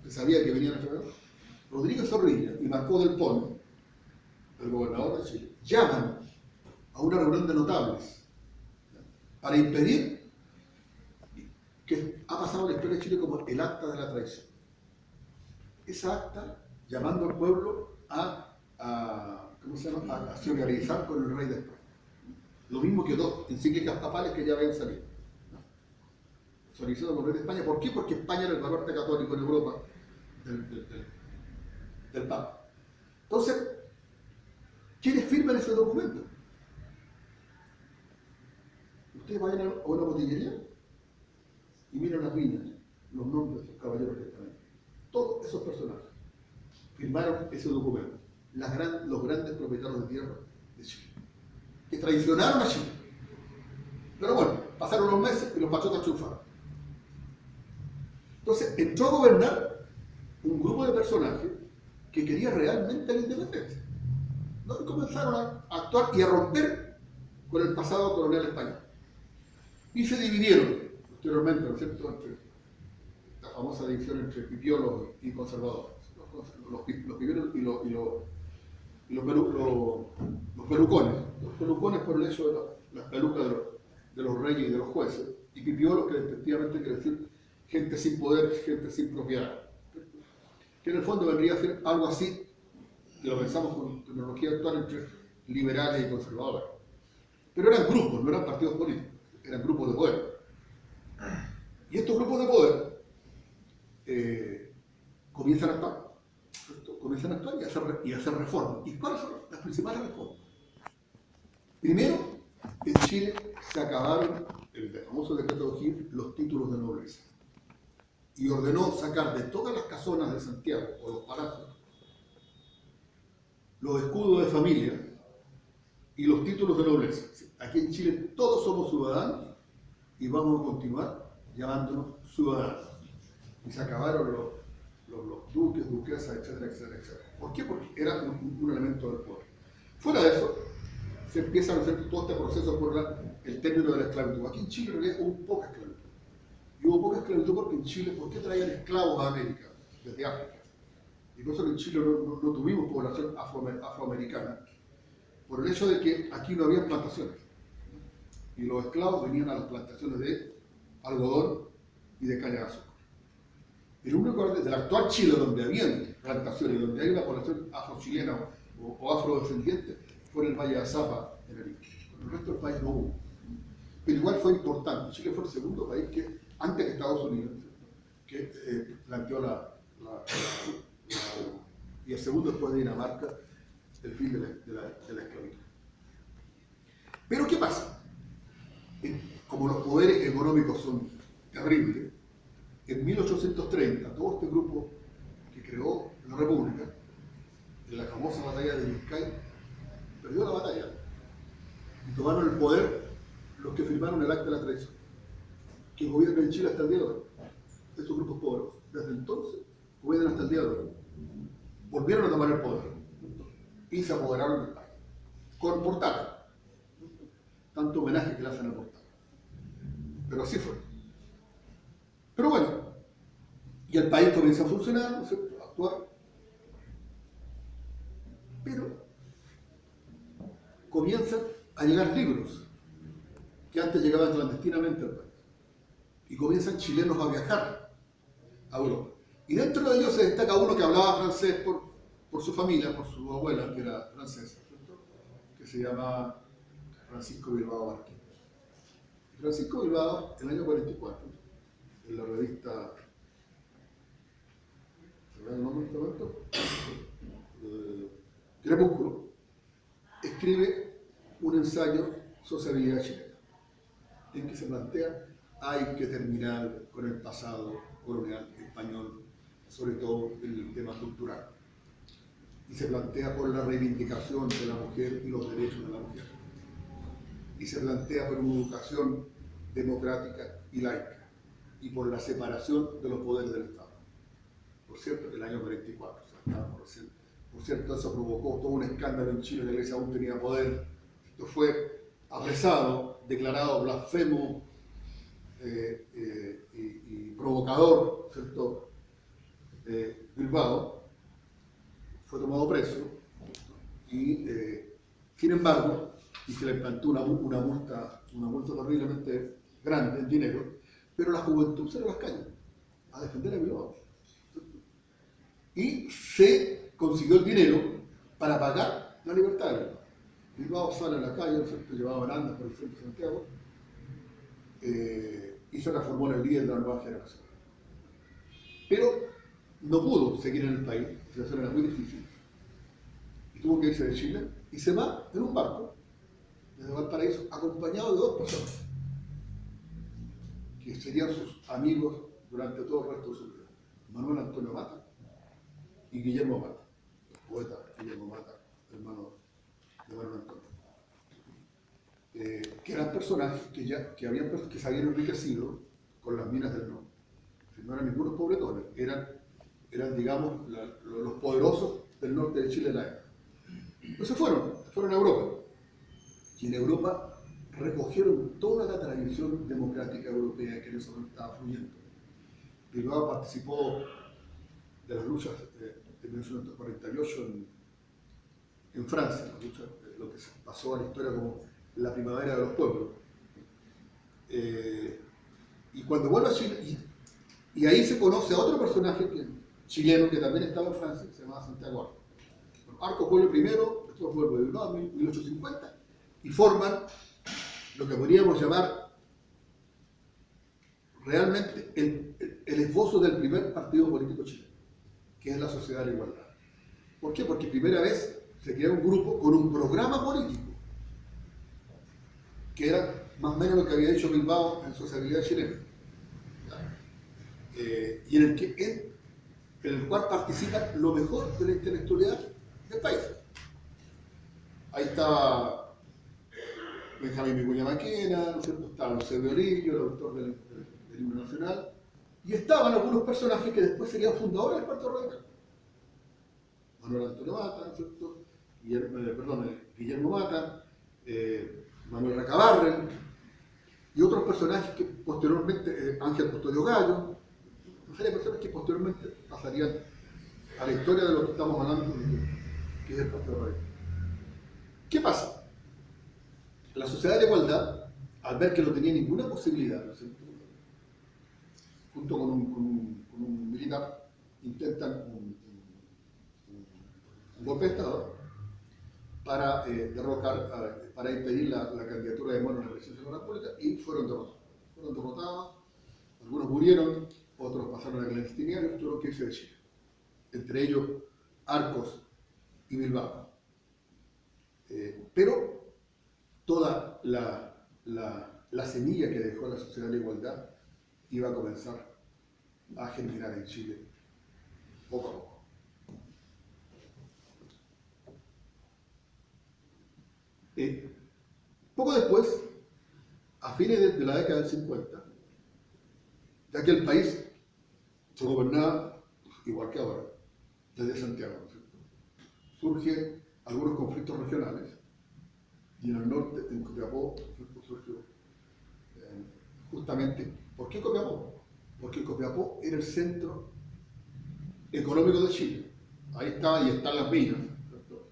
usted sabía que venía nuestro gobierno, Rodríguez Zorrilla y Marcó del Polo, el gobernador de Chile, llaman a una reunión de notables para impedir que ha pasado en la historia de Chile como el acta de la traición. Esa acta llamando al pueblo ¿cómo se llama? A solidarizar con el rey de España. Lo mismo que dos encíclicas papales que ya habían salido. Solidarizado con el rey de España. ¿Por qué? Porque España era el baluarte católico en Europa del Papa. Entonces, ¿quiénes firman ese documento? Ustedes vayan a una botillería y miran las viñas, los nombres de esos caballeros que están ahí. Todos esos personajes firmaron ese documento. Los grandes propietarios de tierra de Chile, que traicionaron a Chile. Pero bueno, pasaron los meses y los patriotas triunfaron. Entonces entró a gobernar un grupo de personajes que quería realmente la independencia. ¿No? Y comenzaron a actuar y a romper con el pasado colonial español. Y se dividieron posteriormente, ¿no es cierto?, entre la famosa división entre pipiolos y conservadores. Los pipiolos y los pelucones. Los pelucones por el hecho de las pelucas de los reyes y de los jueces, y pipiolos, que efectivamente quiere decir gente sin poder, gente sin propiedad. Que en el fondo vendría a ser algo así, que lo pensamos con tecnología actual, entre liberales y conservadores. Pero eran grupos, no eran partidos políticos, eran grupos de poder. Y estos grupos de poder comienzan a actuar. Comienzan a actuar y a hacer reformas. ¿Y cuáles son las principales reformas? Primero, en Chile se acabaron, el famoso decreto de O'Higgins, los títulos de nobleza. Y ordenó sacar de todas las casonas de Santiago, o los palacios, los escudos de familia y los títulos de nobleza. Aquí en Chile todos somos ciudadanos y vamos a continuar llamándonos ciudadanos. Y se acabaron los duques, duquesas, etcétera, etcétera, etcétera. ¿Por qué? Porque era un elemento del poder. Fuera de eso, se empieza a hacer todo este proceso por el término de la esclavitud. Aquí en Chile en realidad hubo poca esclavitud. Y hubo poca esclavitud porque en Chile, ¿por qué traían esclavos a América desde África? Y por eso que en Chile no tuvimos población afroamericana, por el hecho de que aquí no había plantaciones. Y los esclavos venían a las plantaciones de algodón y de caña de azúcar. El único lugar del actual Chile donde había plantaciones, donde hay una población afrochilena o afrodescendiente, fue en el Valle de Azapa, en Arica. En el resto del país no hubo. Pero igual fue importante. Chile fue el segundo país que, antes que Estados Unidos, que planteó y el segundo después de Dinamarca, el fin de la esclavitud. Pero ¿qué pasa? Como los poderes económicos son terribles, en 1830 todo este grupo que creó la República, en la famosa batalla de Vizcay, perdió la batalla y tomaron el poder los que firmaron el acta de la traición, que gobiernan en Chile hasta el día de hoy. Estos grupos pobres, desde entonces, gobiernan hasta el día de hoy. Volvieron a tomar el poder y se apoderaron del país, con Portal. Tanto homenaje que le hacen a Portal. Pero así fue. Pero bueno, y el país comienza a funcionar, ¿no es cierto?, a actuar. Pero comienzan a llegar libros que antes llegaban clandestinamente al país. Y comienzan chilenos a viajar a Europa. Y dentro de ellos se destaca uno que hablaba francés por su familia, por su abuela, que era francesa, ¿cierto?, que se llamaba Francisco Bilbao Marqués. Francisco Bilbao, en el año 44, en la revista, ¿se el nombre de este momento? Crepúsculo, escribe un ensayo Sociabilidad chilena, en que se plantea: hay que terminar con el pasado colonial español, sobre todo en el tema cultural. Y se plantea por la reivindicación de la mujer y los derechos de la mujer. Y se plantea por una educación democrática y laica, y por la separación de los poderes del Estado. Por cierto, el año 44, o sea, estábamos recién. Por cierto, eso provocó todo un escándalo en Chile, la Iglesia aún tenía poder. Esto fue apresado, declarado blasfemo y provocador, ¿cierto?, Bilbao, fue tomado preso y, sin embargo, y se le implantó una multa terriblemente grande en dinero, pero la juventud salió a las calles a defender a Bilbao. Y se consiguió el dinero para pagar la libertad de Bilbao. Bilbao sale a la calle, llevaba barandas por el centro de Santiago, y se transformó en el líder de la nueva generación. Pero no pudo seguir en el país, la situación era muy difícil, y tuvo que irse de Chile, y se va en un barco desde Valparaíso, acompañado de dos personas, que serían sus amigos durante todo el resto de su vida: Manuel Antonio Matta y Guillermo Matta, el poeta Guillermo Matta, hermano de Manuel Antonio. Que eran personajes que se habían enriquecido con las minas del norte. No eran ningunos pobretones, eran digamos, los poderosos del norte de Chile de la época. Pues se fueron a Europa. Y en Europa recogieron toda la tradición democrática europea que en ese momento estaba fluyendo. Bilbao participó de las luchas de 1948 en Francia, lo que se pasó a la historia como la primavera de los pueblos. Y cuando vuelve a Chile, y ahí se conoce a otro personaje chileno que también estaba en Francia, que se llamaba Santiago Arcos. Bueno, Arcos vuelve primero, después vuelve de Bilbao en 1850, y forman lo que podríamos llamar realmente el esbozo del primer partido político chileno, que es la Sociedad de la Igualdad. ¿Por qué? Porque primera vez se crea un grupo con un programa político, que era más o menos lo que había hecho Bilbao en sociabilidad chilena, y en el cual participa lo mejor de la intelectualidad del país. Ahí estaba Benjamín Vicuña Maquena, ¿no es cierto? Estaba Eusebio Lillo, el autor del himno nacional, y estaban algunos personajes que después serían fundadores del Partido Radical. Manuel Antonio Matta, ¿no es cierto? Guillermo Matta, Manuel Recabarren, y otros personajes que posteriormente, Ángel Custodio Gallo, una serie de personas que posteriormente pasarían a la historia de lo que estamos hablando, que es el Partido Radical. ¿Qué pasa? La Sociedad de la Igualdad, al ver que no tenía ninguna posibilidad, ¿no es cierto?, junto con un militar, intentan un golpe de Estado para derrocar, para impedir la candidatura de Moro a la presidencia de la República, y fueron derrotados. Fueron derrotados, algunos murieron, otros pasaron a clandestinidad y tuvieron que irse de Chile. Entre ellos Arcos y Bilbao. Pero toda la semilla que dejó la Sociedad de la Igualdad iba a comenzar a germinar en Chile poco a poco. Poco después, a fines de la década del 50, ya que el país se gobernaba igual que ahora, desde Santiago, ¿no es cierto?, surgen algunos conflictos regionales, y en el norte, en Copiapó, surgió justamente. ¿Por qué Copiapó? Porque Copiapó era el centro económico de Chile. Ahí estaba y están las minas, ¿cierto?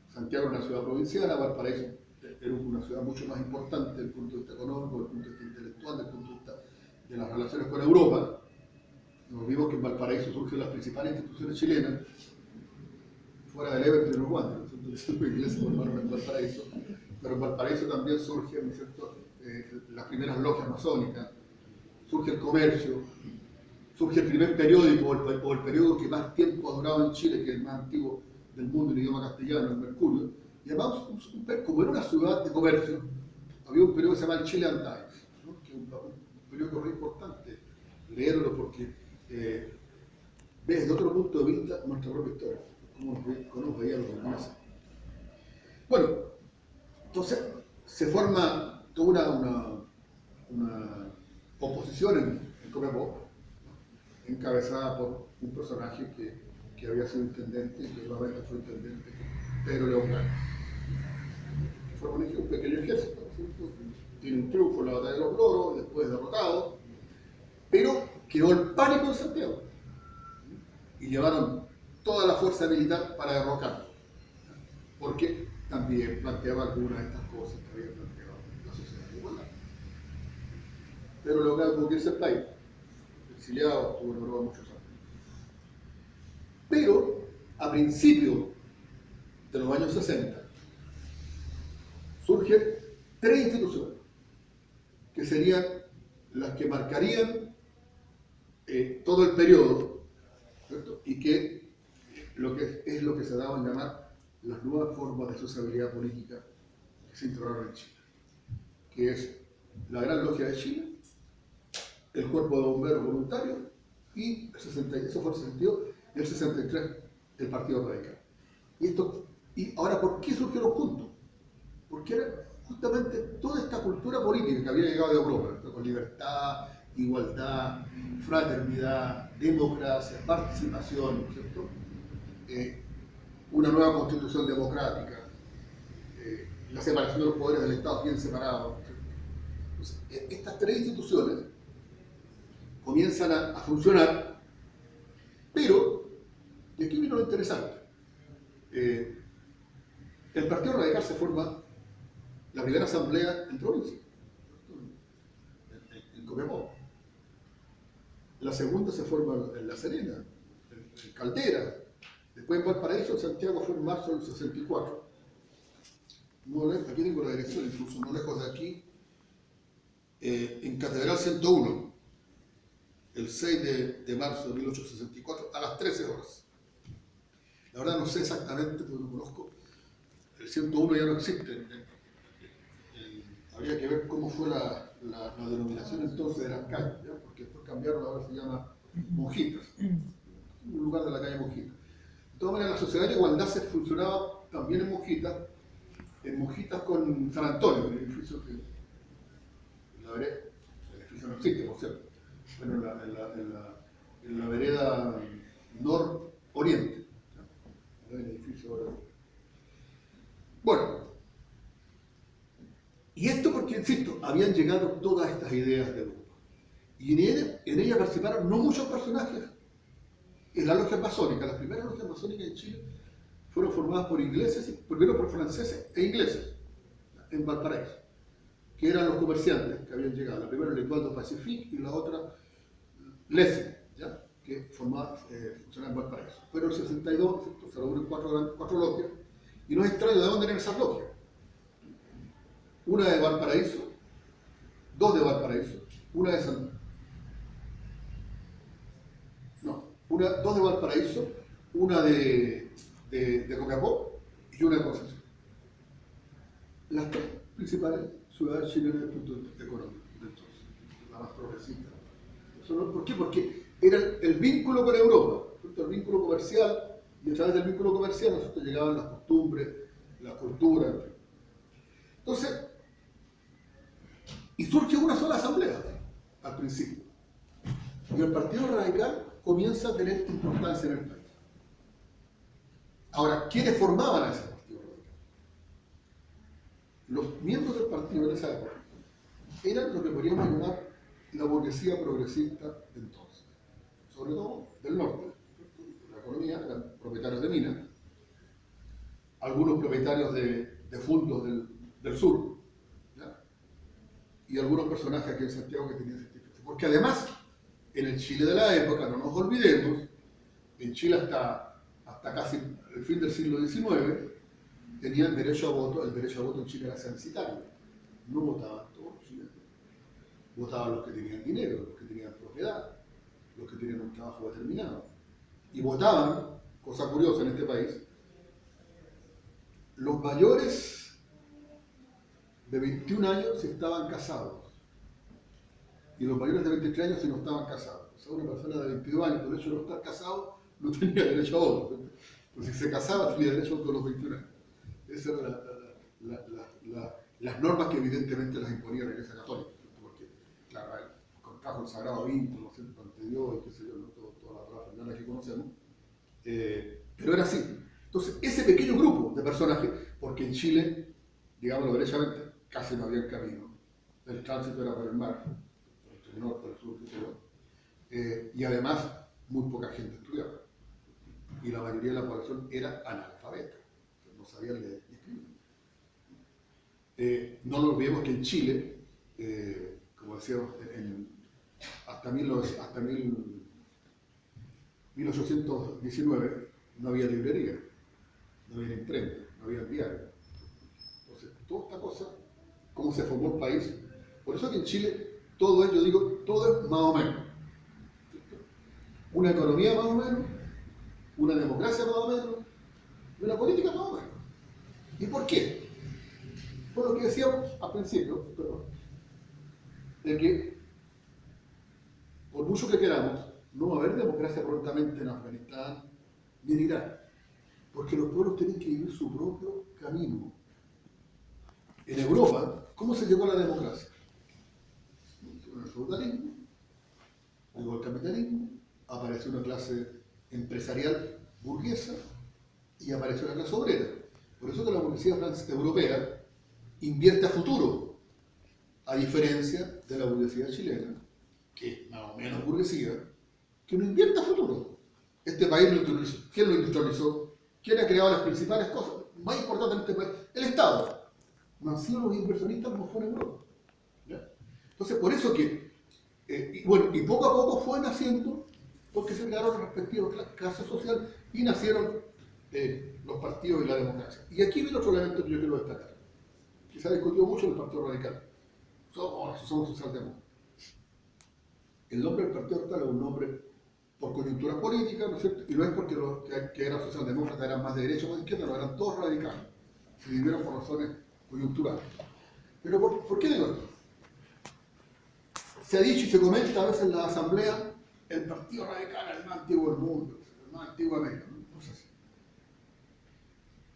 Santiago era una ciudad provinciana, Valparaíso era una ciudad mucho más importante desde el punto de vista económico, desde el punto de vista intelectual, desde el punto de vista de las relaciones con Europa. Nos vimos que en Valparaíso surgen las principales instituciones chilenas, fuera del Everton y los Guantes, ¿no es cierto? Los ingleses formaron en Valparaíso, pero en Valparaíso también surgen, ¿no es cierto?, las primeras logias masónicas, surge el comercio, surge el primer periódico, o el periódico que más tiempo ha durado en Chile, que es el más antiguo del mundo en idioma castellano, el Mercurio. Y además, como era una ciudad de comercio, había un periódico que se llama el Chilean Times, ¿no?, que es un periódico muy importante. Leerlo porque ve desde otro punto de vista nuestra propia historia, cómo nos veían los ingleses. Bueno, entonces se forma toda una oposición en Copiapó, encabezada por un personaje que había sido intendente, que nuevamente fue intendente, Pedro León Gálvez. Forma un pequeño ejército, ¿cierto? Tiene un triunfo en la batalla de los Loros, después derrotado, pero quedó el pánico en Santiago. y llevaron toda la fuerza militar para derrocarlo, porque también planteaba algunas de estas cosas que había planteado la sociedad de igualdad. Pero luego tuvo que irse al país, exiliado, estuvo en Europa muchos años. Pero a principios de los años 60 surgen tres instituciones que serían las que marcarían todo el periodo, ¿cierto? Y que es lo que se daba a llamar las nuevas formas de sociabilidad política que se instauraron en Chile, que es la Gran Logia de Chile, el Cuerpo de Bomberos Voluntarios y eso fue el 62, y el 63 el Partido Radical. Y ahora, ¿por qué surgieron juntos? Porque era justamente toda esta cultura política que había llegado de Europa, ¿no? Con libertad, igualdad, fraternidad, democracia, participación, ¿cierto? Una nueva constitución democrática, la separación de los poderes del Estado bien separados. Entonces, estas tres instituciones comienzan a funcionar, pero, y aquí viene lo interesante, el Partido Radical se forma la primera asamblea en provincia, en Copiapó. La segunda se forma en La Serena, en Caldera. Después en Valparaíso, Santiago fue en marzo del 64. Aquí tengo la dirección, incluso no lejos de aquí, en Catedral 101, el 6 de marzo de 1864, a las 13 horas. La verdad no sé exactamente, porque no conozco. El 101 ya no existe. Habría que ver cómo fue la denominación entonces de las calles, ¿ya? Porque después cambiaron, ahora se llama Monjitas, un lugar de la calle Monjitas. De todas maneras, la Sociedad de Igualdad se funcionaba también en Monjitas con San Antonio, el edificio que la vereda, el edificio no existe, por cierto, pero en la vereda nororiente, el edificio. Bueno, y esto porque, insisto, habían llegado todas estas ideas de Europa. Y en ella participaron no muchos personajes. En la logia masónica, las primeras logias masónicas en Chile fueron formadas por ingleses, primero por franceses e ingleses, en Valparaíso, que eran los comerciantes que habían llegado. La primera era el Eduardo Pacific y la otra Lessing, ¿ya? Que funcionaba en Valparaíso. Pero en el 62 se reúnen cuatro logias, y no es extraño de dónde eran esas logias. Una de Valparaíso, dos de Valparaíso, dos de Valparaíso, una de Copiapó y una de Concepción. Las tres principales ciudades chilenas desde el punto de vista económico, entonces, la más progresista. ¿Por qué? Porque era el vínculo con Europa, el vínculo comercial, y a través del vínculo comercial nosotros llegaban las costumbres, la cultura, en fin. Entonces, y surge una sola asamblea al principio. Y el Partido Radical comienza a tener importancia en el país. Ahora, ¿quiénes formaban a ese Partido Radical? Los miembros del partido en esa época eran lo que podríamos llamar la burguesía progresista de entonces, sobre todo del norte. La economía eran propietarios de minas, algunos propietarios de fundos del sur, ¿ya? Y algunos personajes aquí en Santiago que tenían ese tipo. Porque además, en el Chile de la época, no nos olvidemos, en Chile hasta casi el fin del siglo XIX, tenían derecho a voto. El derecho a voto en Chile era censitario. No votaban todos los chilenos. Votaban los que tenían dinero, los que tenían propiedad, los que tenían un trabajo determinado. Y votaban, cosa curiosa en este país, los mayores de 21 años si estaban casados. Y los mayores de 23 años si no estaban casados. O sea, una persona de 22 años, por el hecho de no estar casado, no tenía derecho a voto. Pues si se casaba, tenía derecho a voto a los 21 años. Esas eran las normas que evidentemente las imponía la Iglesia Católica. Porque, claro, contrajo el sagrado vínculo, ¿cierto?, ante Dios y qué sé yo, ¿no? Toda la parafernalia que conocemos. Pero era así. Entonces, ese pequeño grupo de personajes, porque en Chile, digámoslo derechamente, casi no había camino. El tránsito era por el mar, el norte, el sur, qué sé yo. Y además, muy poca gente estudiaba. y la mayoría de la población era analfabeta, no sabían leer y escribir. No nos olvidemos que en Chile, como decíamos, hasta 1819 no había librería, no había imprenta, no había diario. Entonces, toda esta cosa, cómo se formó el país, por eso que en Chile todo es, yo digo, todo es más o menos. Una economía más o menos, una democracia más o menos, y una política más o menos. ¿Y por qué? Por lo que decíamos al principio, de que por mucho que queramos, no va a haber democracia prontamente en Afganistán ni en Irak, porque los pueblos tienen que vivir su propio camino. En Europa, ¿cómo se llegó a la democracia? Con el feudalismo, llegó el capitalismo, apareció una clase empresarial burguesa y apareció la clase obrera. Por eso que la burguesía europea invierte a futuro, a diferencia de la burguesía chilena, que es más o menos burguesía, que no invierte a futuro. Este país lo industrializó. ¿Quién lo industrializó? ¿Quién ha creado las principales cosas más importantes en este país? El Estado. No han sido los inversionistas como fue en Europa. ¿Ya? Entonces, por eso que, y poco a poco fue naciendo, porque se crearon las respectivas clases sociales y nacieron los partidos y la democracia. Y aquí viene otro elemento que yo quiero destacar, que se ha discutido mucho en el Partido Radical. Somos socialdemócratas. El nombre del Partido Radical es un nombre por coyunturas políticas, ¿no es cierto? Y no es porque los que eran socialdemócratas eran más de derecha o más de izquierda, no, eran todos radicales. Se dividieron por razones coyunturales. Pero ¿por qué digo esto? Se ha dicho y se comenta a veces en la asamblea, el Partido Radical es el más antiguo del mundo, el más antiguo de América. No es así.